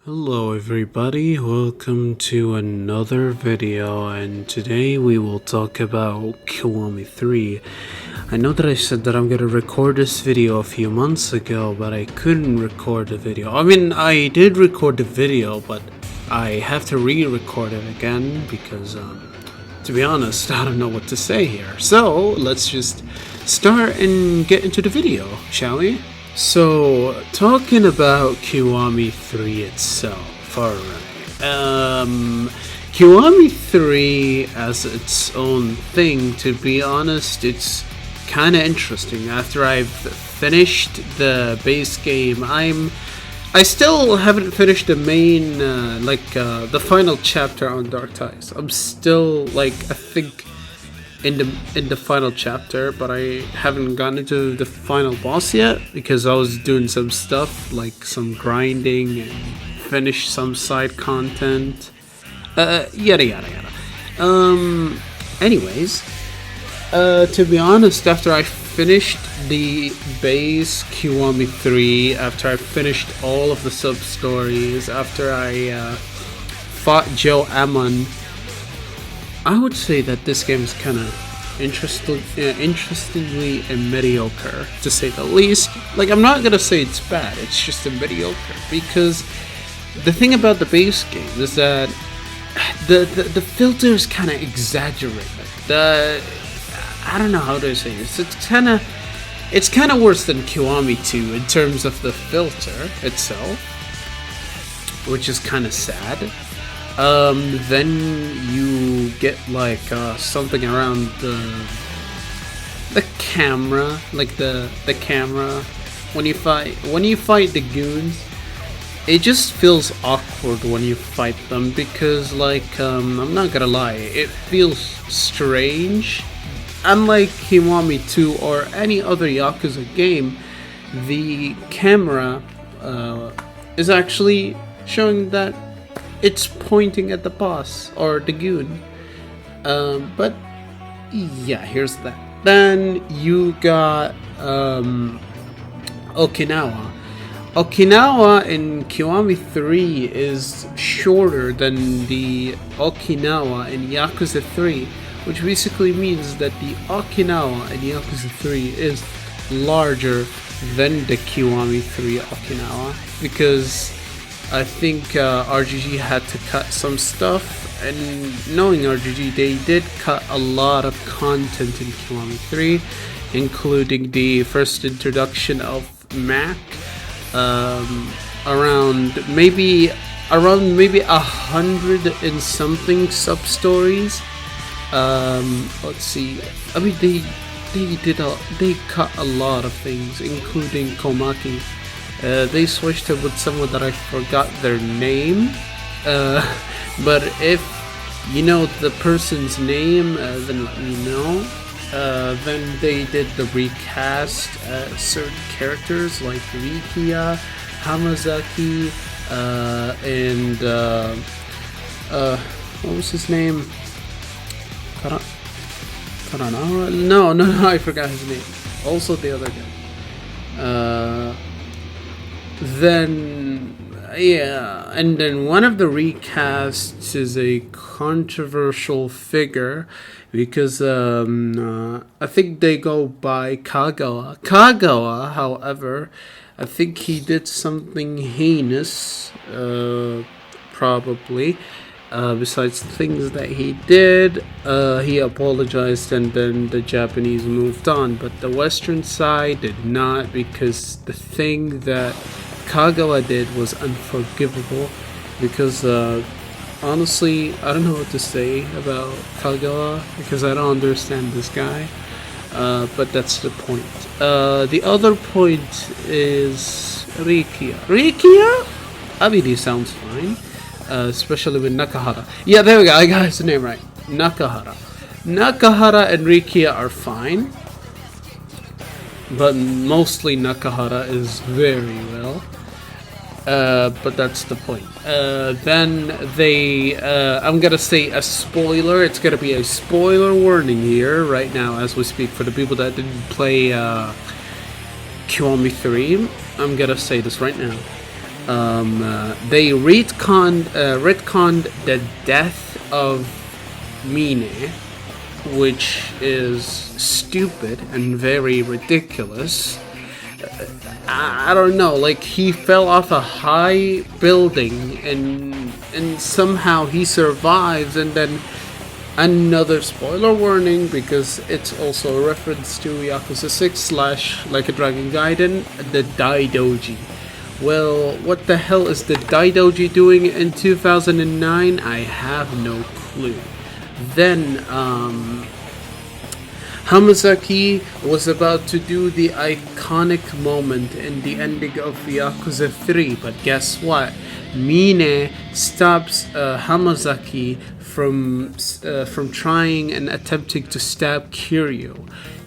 Hello everybody, welcome to another video, and today we will talk about Kiwami 3. I know that I said that I'm gonna record this video a few months ago, but I couldn't record the video. I mean, I did record the video, but I have to re-record it again because, to be honest, I don't know what to say here. So, let's just start and get into the video, shall we? So, talking about Kiwami 3 itself, alright. Kiwami 3 as its own thing, to be honest, it's kinda interesting. After I've finished the base game, I still haven't finished the main, the final chapter on Dark Ties. I'm still, I think in the final chapter, but I haven't gotten into the final boss yet because I was doing some stuff like some grinding and finish some side content, yada yada yada. Anyways, to be honest, after I finished the base Kiwami 3, after I finished all of the sub stories, after I fought Joe Ammon, I would say that this game is kind of interestingly mediocre, to say the least. Like, I'm not gonna say it's bad, it's just a mediocre, because the thing about the base game is that the filter is kind of exaggerated. I don't know how to say this. It's kind of worse than Kiwami 2 in terms of the filter itself, which is kind of sad. Then you get something around the camera, like the camera when you fight the goons. It just feels awkward when you fight them because I'm not gonna lie, it feels strange. Unlike Kiwami 2 or any other Yakuza game, the camera is actually showing that it's pointing at the boss or the goon. But yeah, here's that. Then you got Okinawa. Okinawa in Kiwami 3 is shorter than the Okinawa in Yakuza 3, which basically means that the Okinawa in Yakuza 3 is larger than the Kiwami 3 Okinawa, because I think RGG had to cut some stuff, and knowing RGG, they did cut a lot of content in Kiwami 3, including the first introduction of Mac, around maybe 100 and something sub stories. Let's see. I mean, they cut a lot of things, including Komaki. They switched it with someone that I forgot their name, but if you know the person's name, then let me know. Then they did the recast certain characters like Rikiya, Hamazaki, and what was his name? Karanawa? No, I forgot his name. Also the other guy. Then one of the recasts is a controversial figure because I think they go by Kagawa, however, I think he did something heinous, probably. Besides things that he did, he apologized, and then the Japanese moved on, but the Western side did not, because the thing that Kagawa did was unforgivable. Because honestly, I don't know what to say about Kagawa because I don't understand this guy, but that's the point. The other point is Rikiya? I mean, he sounds fine. Especially with Nakahara. Yeah, there we go, I got his name right. Nakahara and Rikiya are fine, but mostly Nakahara is very well. But that's the point. Then they, I'm gonna say a spoiler. It's gonna be a spoiler warning here right now as we speak for the people that didn't play Kiwami 3. I'm gonna say this right now. They retconned the death of Mine, which is stupid and very ridiculous. I don't know, like he fell off a high building and somehow he survives, and then another spoiler warning because it's also a reference to Yakuza 6 slash Like a Dragon Gaiden, the Daidoji. Well, what the hell is the Daidoji doing in 2009? I have no clue. Then, Hamazaki was about to do the iconic moment in the ending of Yakuza 3, but guess what? Mine stops Hamazaki from trying and attempting to stab Kiryu,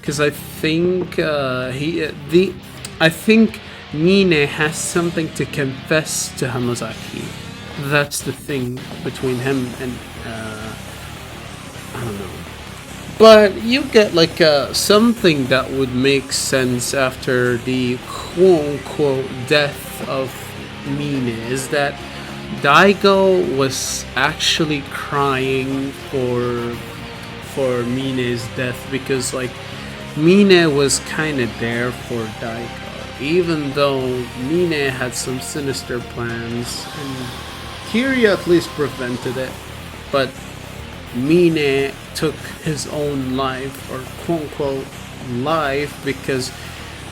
because I think I think Mine has something to confess to Hamazaki. That's the thing between him and I don't know. But you get like something that would make sense after the quote-unquote death of Mine is that Daigo was actually crying for Mine's death, because like Mine was kind of there for Daigo, even though Mine had some sinister plans, and Kiryu at least prevented it, but Mine took his own life, or quote-unquote life, because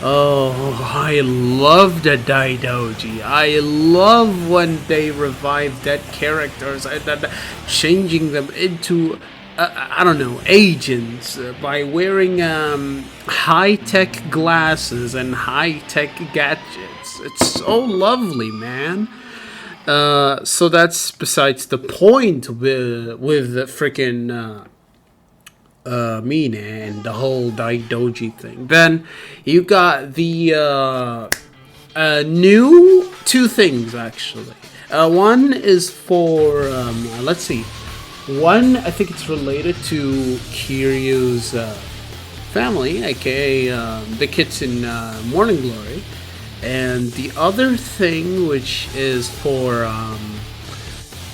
I love the Daidoji. I love when they revive dead characters and changing them into I don't know, agents by wearing high-tech glasses and high-tech gadgets. It's so lovely, man. So that's besides the point with freaking Mine and the whole Daidoji thing. Then you got the new two things actually. One is for let's see. One, I think it's related to Kiryu's family, aka the kids in Morning Glory. And the other thing, which is for, I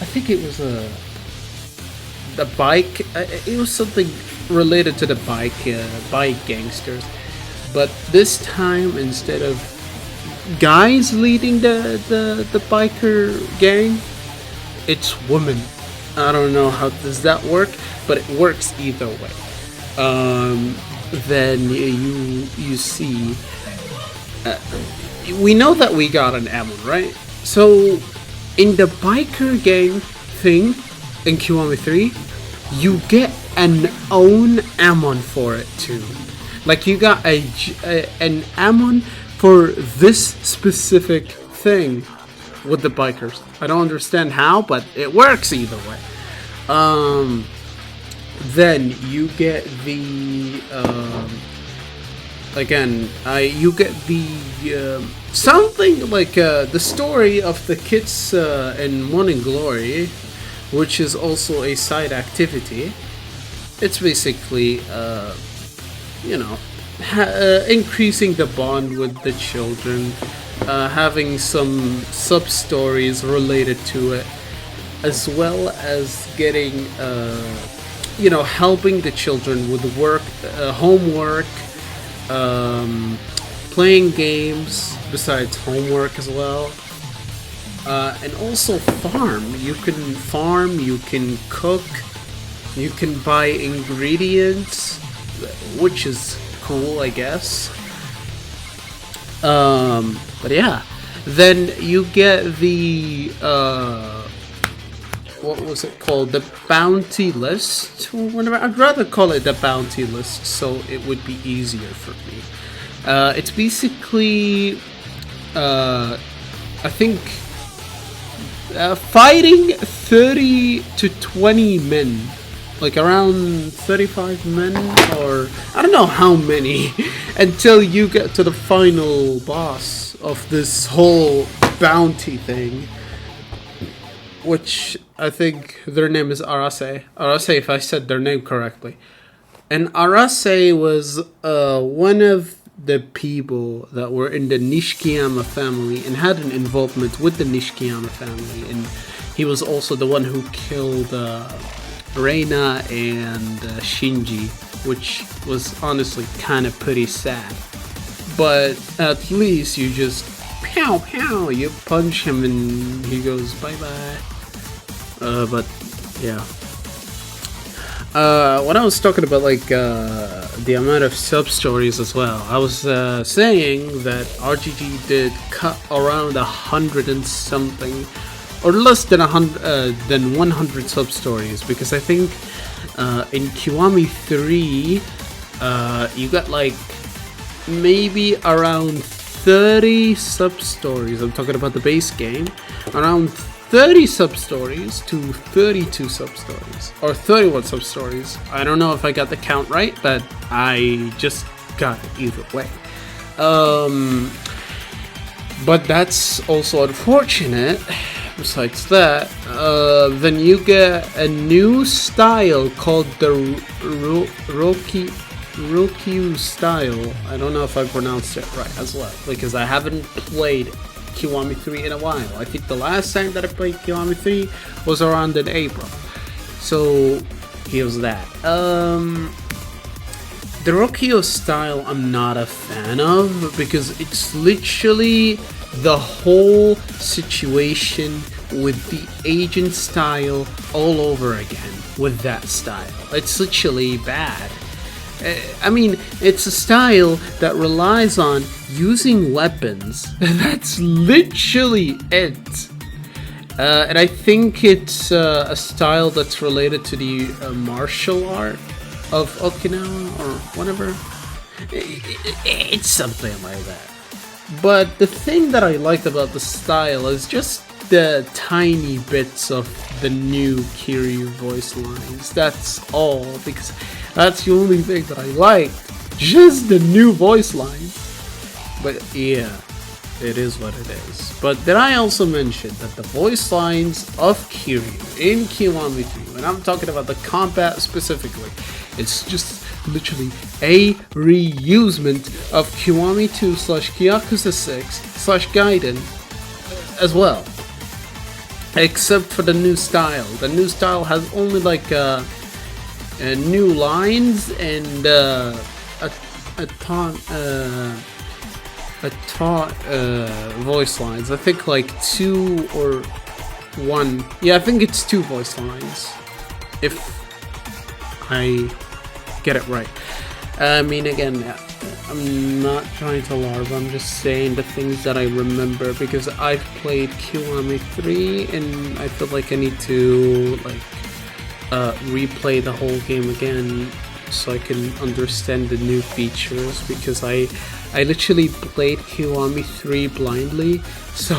think it was the bike. It was something related to the bike gangsters. But this time, instead of guys leading the biker gang, it's women. I don't know how does that work, but it works either way. Then you see. We know that we got an Amon, right? So, in the biker gang thing in Kiwami 3, you get an own Amon for it too. Like, you got an Amon for this specific thing with the bikers. I don't understand how, but it works either way. Then you get the you get the something like the story of the kids in Morning Glory, which is also a side activity. It's basically increasing the bond with the children, having some sub stories related to it, as well as getting helping the children with work, homework, playing games besides homework as well, and also farm. You can farm, you can cook, you can buy ingredients, which is cool, I guess. But yeah, then you get the what was it called? The bounty list. I'd rather call it the bounty list, so it would be easier for me. It's basically, I think, fighting 30 to 20 men. Like around 35 men, or I don't know how many, until you get to the final boss of this whole bounty thing, which I think their name is Arase. Arase, if I said their name correctly. And Arase was one of the people that were in the Nishikiyama family and had an involvement with the Nishikiyama family, and he was also the one who killed Reina and Shinji, which was honestly kind of pretty sad. But at least you just pow pow, you punch him and he goes bye bye. But yeah. When I was talking about like the amount of sub stories as well, I was saying that RGG did cut around 100 and something, or less than 100 sub stories, because I think in Kiwami 3 you got like maybe around 30 sub stories. I'm talking about the base game, around 30 sub-stories to 32 sub-stories, or 31 sub-stories. I don't know if I got the count right, but I just got it either way. But that's also unfortunate. Besides that, then you get a new style called the Rokyu style. I don't know if I pronounced it right as well, because I haven't played Kiwami 3 in a while. I think the last time that I played Kiwami 3 was around in April. So here's that. The Rokyo style I'm not a fan of, because it's literally the whole situation with the agent style all over again with that style. It's literally bad. I mean, it's a style that relies on using weapons. That's literally it. And I think it's a style that's related to the martial art of Okinawa or whatever. It's something like that. But the thing that I liked about the style is just the tiny bits of the new Kiryu voice lines. That's all, because that's the only thing that I liked. Just the new voice lines. But yeah, it is what it is. But then I also mentioned that the voice lines of Kiryu in Kiwami 3, when I'm talking about the combat specifically, it's just literally a reusement of Kiwami 2 / Yakuza 6 / Gaiden as well. Except for the new style. The new style has only like new lines and a taunt voice lines. I think like 2 or 1. Yeah, I think it's 2 voice lines, if I get it right. I mean, again, I'm not trying to larp, I'm just saying the things that I remember, because I've played Kiwami 3 and I feel like I need to like replay the whole game again so I can understand the new features, because I literally played Kiwami 3 blindly, so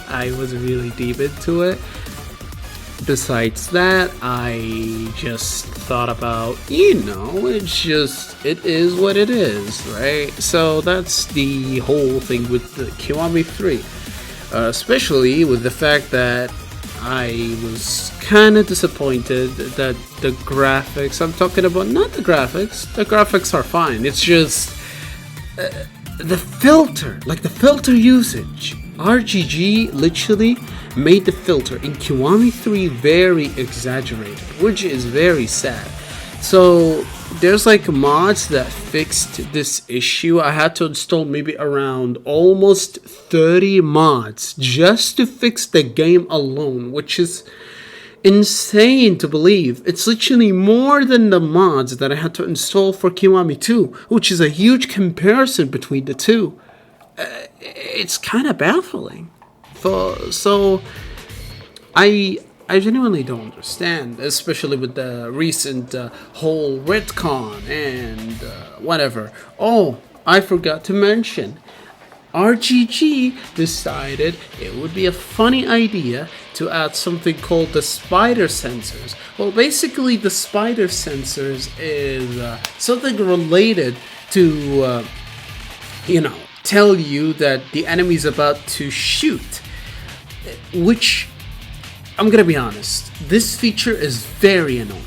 I was really deep into it. Besides that, I just thought about, it is what it is, right? So that's the whole thing with the Kiwami 3. Especially with the fact that I was kind of disappointed that the graphics, I'm talking about not the graphics are fine, it's just the filter usage. RGG literally made the filter in Kiwami 3 very exaggerated, which is very sad. So there's like mods that fixed this issue. I had to install maybe around almost 30 mods just to fix the game alone, which is insane to believe. It's literally more than the mods that I had to install for Kiwami 2, which is a huge comparison between the two. It's kind of baffling. So I genuinely don't understand, especially with the recent whole retcon and whatever. Oh, I forgot to mention, RGG decided it would be a funny idea to add something called the spider sensors. Well, basically the spider sensors is something related to, tell you that the enemy's about to shoot. Which, I'm gonna be honest, this feature is very annoying.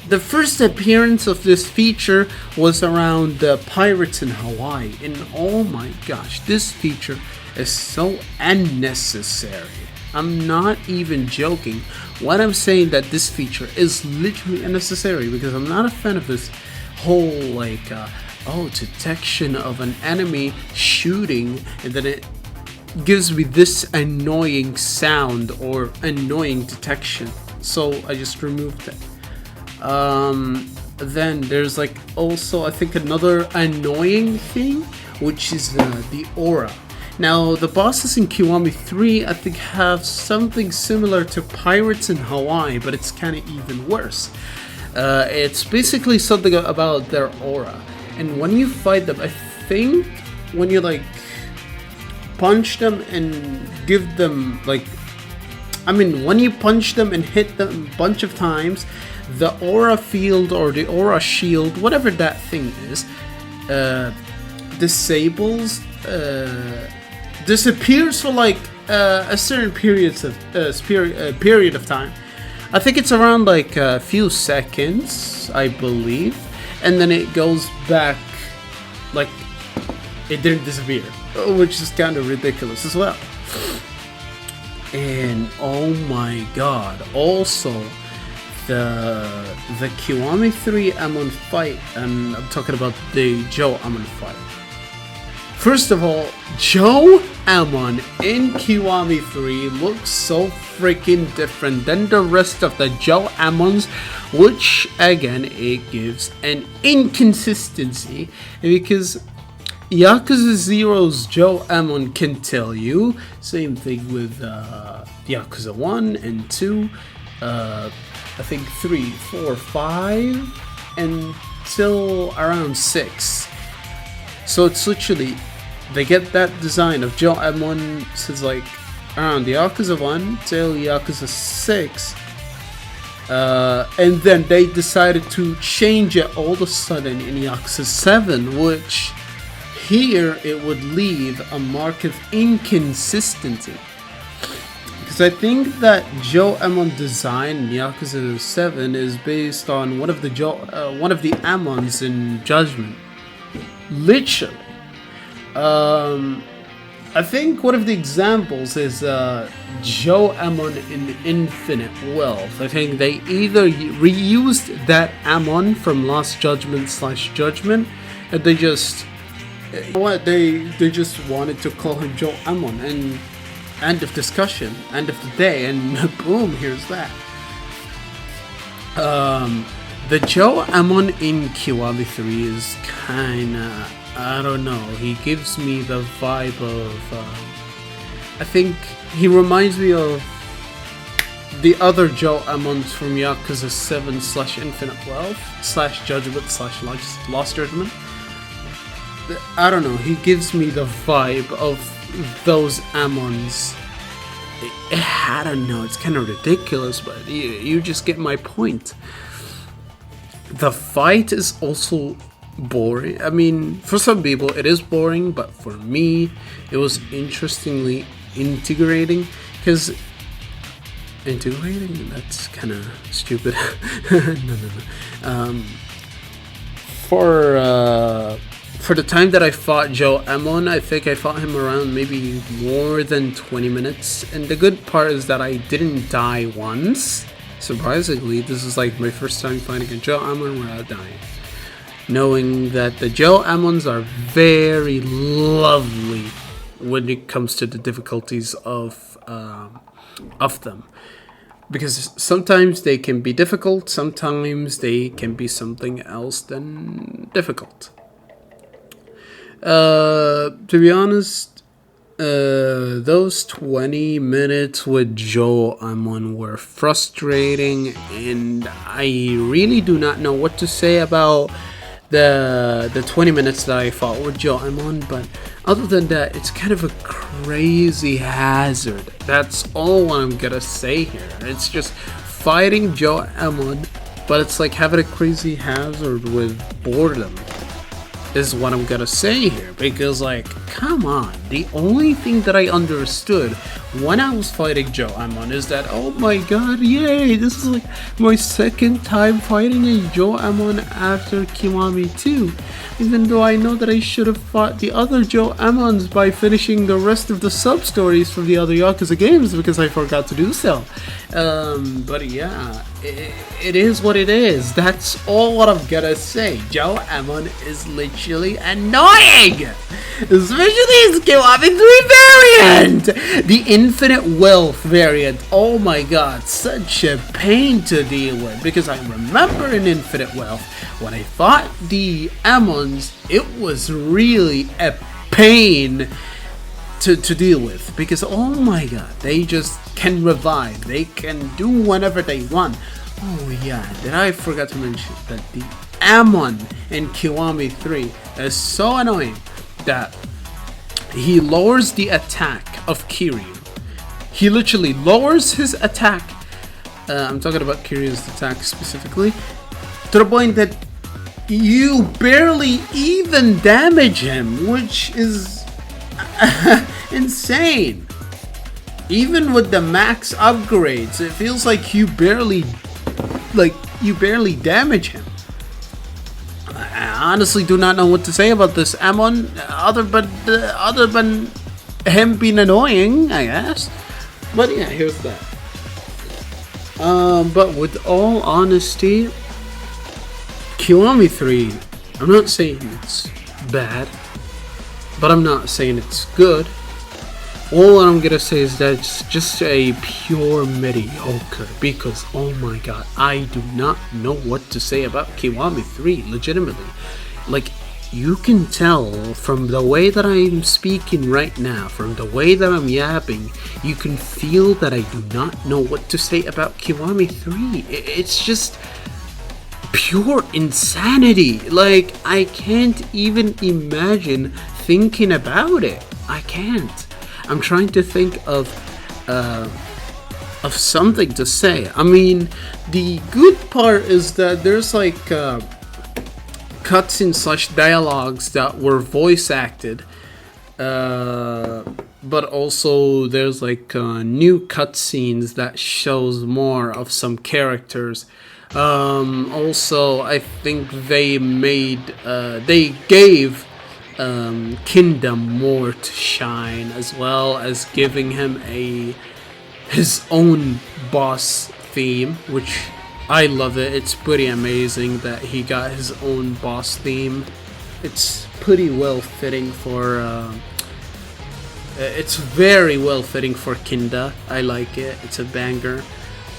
The first appearance of this feature was around the Pirates in Hawaii, and oh my gosh, this feature is so unnecessary. I'm not even joking when I'm saying that this feature is literally unnecessary, because I'm not a fan of this whole like detection of an enemy shooting and then it gives me this annoying sound or annoying detection, so I just removed it. Then there's like also I think another annoying thing, which is the aura. Now the bosses in Kiwami 3 I think have something similar to Pirates in Hawaii, but it's kind of even worse. It's basically something about their aura, and when you fight them, I think when you like punch them and give them like, when you punch them and hit them a bunch of times, the aura field or the aura shield, whatever that thing is, disappears for like a certain period of time. I think it's around like a few seconds, I believe, and then it goes back like it didn't disappear, which is kind of ridiculous as well. And oh my god, also the Kiwami 3 Amon fight, and I'm talking about the Joe Amon fight. First of all, Joe Amon in Kiwami 3 looks so freaking different than the rest of the Joe Amons, which again, it gives an inconsistency, because Yakuza 0's Joe Amon can tell you, same thing with Yakuza 1 and 2, I think 3, 4, 5, until around 6. So it's literally, they get that design of Joe Amon since like around the Yakuza 1 till Yakuza 6. And then they decided to change it all of a sudden in Yakuza 7, which here it would leave a mark of inconsistency. Because I think that Joe Amon design in Yakuza 7 is based on one of the Amons in Judgment. Literally. I think one of the examples is Joe Amon in Infinite Wealth. I think they either reused that Amon from Lost Judgment / Judgment, and they just just wanted to call him Joe Amon, and end of discussion, end of the day, and boom, here's that. The Joe Amon in Kiwami 3 is kinda, I don't know, he gives me the vibe of, I think he reminds me of the other Joe Amons from Yakuza 7 / Infinite Wealth / Judgment / Lost Judgment. I don't know, he gives me the vibe of those Amons. I don't know, it's kind of ridiculous, but you just get my point. The fight is also boring. I mean, for some people it is boring, but for me it was interestingly integrating, because integrating, that's kind of stupid. No. For the time that I fought Joe Amon, I think I fought him around maybe more than 20 minutes, and the good part is that I didn't die once. Surprisingly, this is like my first time fighting a Joe Amon without dying. Knowing that the Joe Amons are very lovely when it comes to the difficulties of them. Because sometimes they can be difficult, sometimes they can be something else than difficult. To be honest, those 20 minutes with Joe Amon were frustrating, and I really do not know what to say about the 20 minutes that I fought with Joe Amon, but other than that, it's kind of a crazy hazard. That's all I'm gonna say here. It's just fighting Joe Amon, but it's like having a crazy hazard with boredom, is what I'm gonna say here, because like, come on, the only thing that I understood when I was fighting Joe Amon is that, oh my god, yay, this is like my second time fighting a Joe Amon after Kiwami 2. Even though I know that I should have fought the other Joe Amons by finishing the rest of the sub-stories from the other Yakuza games because I forgot to do so. But yeah, it is what it is. That's all what I'm gonna say. Joe Amon is literally annoying! Especially his Kiwami 3 variant! The Infinite Wealth variant. Oh my god, such a pain to deal with. Because I remember in Infinite Wealth, when I fought the Amons, it was really a pain to deal with. Because oh my god, they just can revive. They can do whatever they want. Oh yeah, did I forget to mention that the Amon in Kiwami 3 is so annoying that he lowers the attack of Kiryu. He literally lowers his attack. I'm talking about Kiryu's attack specifically, to the point that you barely even damage him, which is insane. Even with the max upgrades, it feels like you barely damage him. I honestly do not know what to say about this Amon, other than him being annoying, I guess. But yeah, here's that. But with all honesty, Kiwami 3, I'm not saying it's bad, but I'm not saying it's good. All I'm gonna say is that it's just a pure mediocre, because oh my god, I do not know what to say about Kiwami 3, legitimately. Like, you can tell from the way that I'm speaking right now, from the way that I'm yapping, you can feel that I do not know what to say about Kiwami 3. It's just pure insanity. Like, I can't even imagine thinking about it. I can't. I'm trying to think of something to say. I mean, the good part is that there's like cutscenes slash dialogues that were voice acted, but also there's like new cutscenes that shows more of some characters. Also, I think they gave Kingdom more to shine, as well as giving him his own boss theme, which I love it. It's pretty amazing that he got his own boss theme. It's pretty well fitting for it's very well fitting for Kinda. I like it. It's a banger.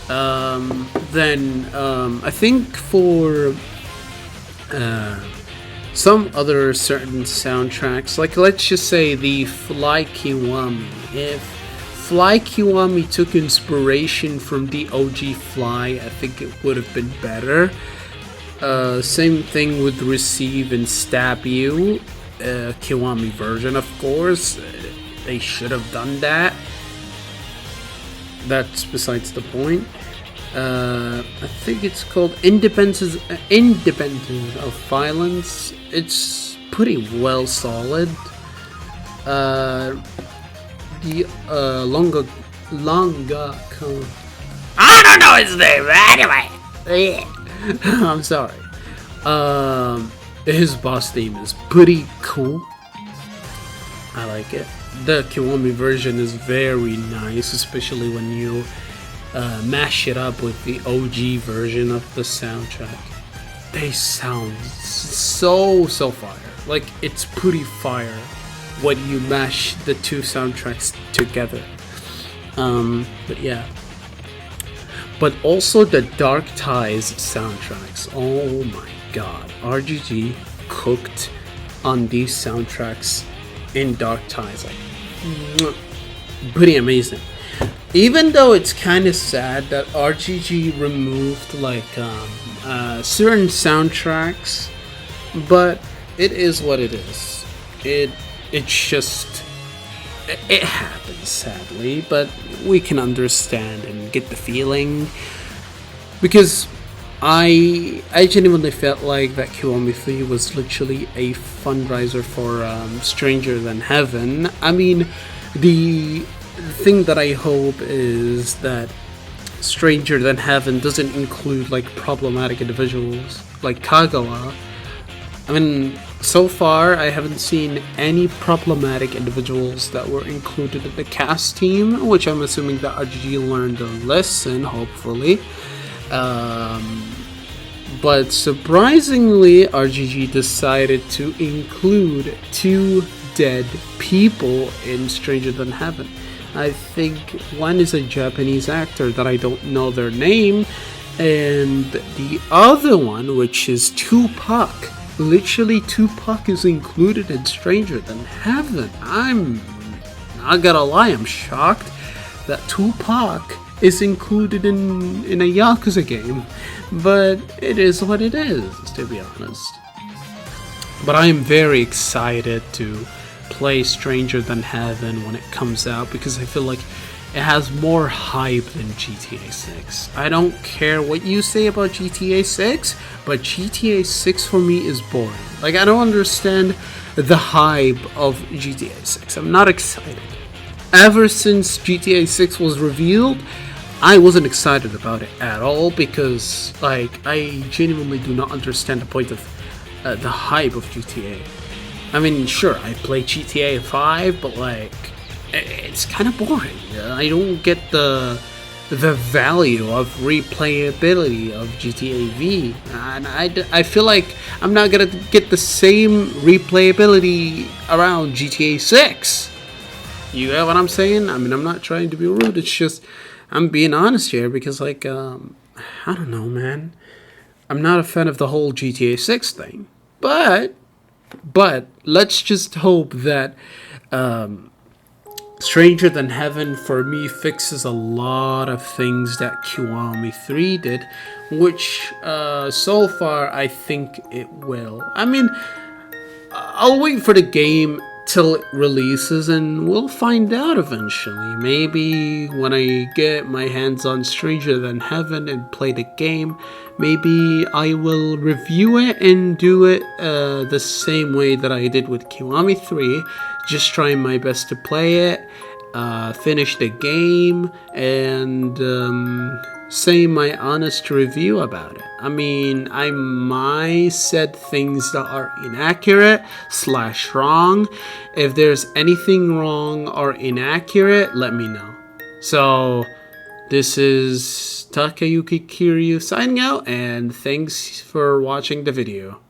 Then I think for some other certain soundtracks, like let's just say the Fly Kiwami. If Fly Kiwami took inspiration from the OG Fly, I think it would have been better. Same thing with Receive and Stab You, Kiwami version, of course. They should have done that. That's besides the point. I think it's called Independence of Violence. It's pretty well solid. The Longa I don't know his name, anyway. I'm sorry. His boss theme is pretty cool. I like it. The Kiwami version is very nice, especially when you mash it up with the OG version of the soundtrack. They sound so fire. Like, it's pretty fire when you mash the two soundtracks together. But yeah. But also the Dark Ties soundtracks. Oh my god. RGG cooked on these soundtracks in Dark Ties. Like, pretty amazing. Even though it's kind of sad that RGG removed like certain soundtracks, but it is what it is. It's just it happens, sadly, but we can understand and get the feeling, because I genuinely felt like that Kiwami 3 was literally a fundraiser for Stranger Than Heaven. I mean, the the thing that I hope is that Stranger Than Heaven doesn't include like problematic individuals like Kagawa. I mean, so far I haven't seen any problematic individuals that were included in the cast team, which I'm assuming that RGG learned a lesson, hopefully. But surprisingly, RGG decided to include 2 dead people in Stranger Than Heaven. I think one is a Japanese actor that I don't know their name, and the other one, which is Tupac. Literally, Tupac is included in Stranger Than Heaven. I'm not gonna lie, I'm shocked that Tupac is included in a Yakuza game, but it is what it is, to be honest. But I am very excited to play Stranger Than Heaven when it comes out because I feel like it has more hype than GTA 6. I don't care what you say about GTA 6, but GTA 6 for me is boring. Like, I don't understand the hype of GTA 6. I'm not excited. Ever since GTA 6 was revealed, I wasn't excited about it at all because, like, I genuinely do not understand the point of the hype of GTA. I mean, sure, I play GTA 5, but, like, it's kind of boring. I don't get the value of replayability of GTA V, and I feel like I'm not gonna get the same replayability around GTA 6. You get what I'm saying? I mean, I'm not trying to be rude. It's just I'm being honest here because, like, I don't know, man. I'm not a fan of the whole GTA 6 thing, but let's just hope that Stranger Than Heaven for me fixes a lot of things that Kiwami 3 did, which so far I think it will. I mean, I'll wait for the game till it releases and we'll find out eventually. Maybe when I get my hands on Stranger Than Heaven and play the game, maybe I will review it and do it the same way that I did with Kiwami 3, just trying my best to play it, finish the game, and say my honest review about it. I mean, I might said things that are inaccurate / wrong. If there's anything wrong or inaccurate, let me know. So, this is Takayuki Kiryu signing out, and thanks for watching the video.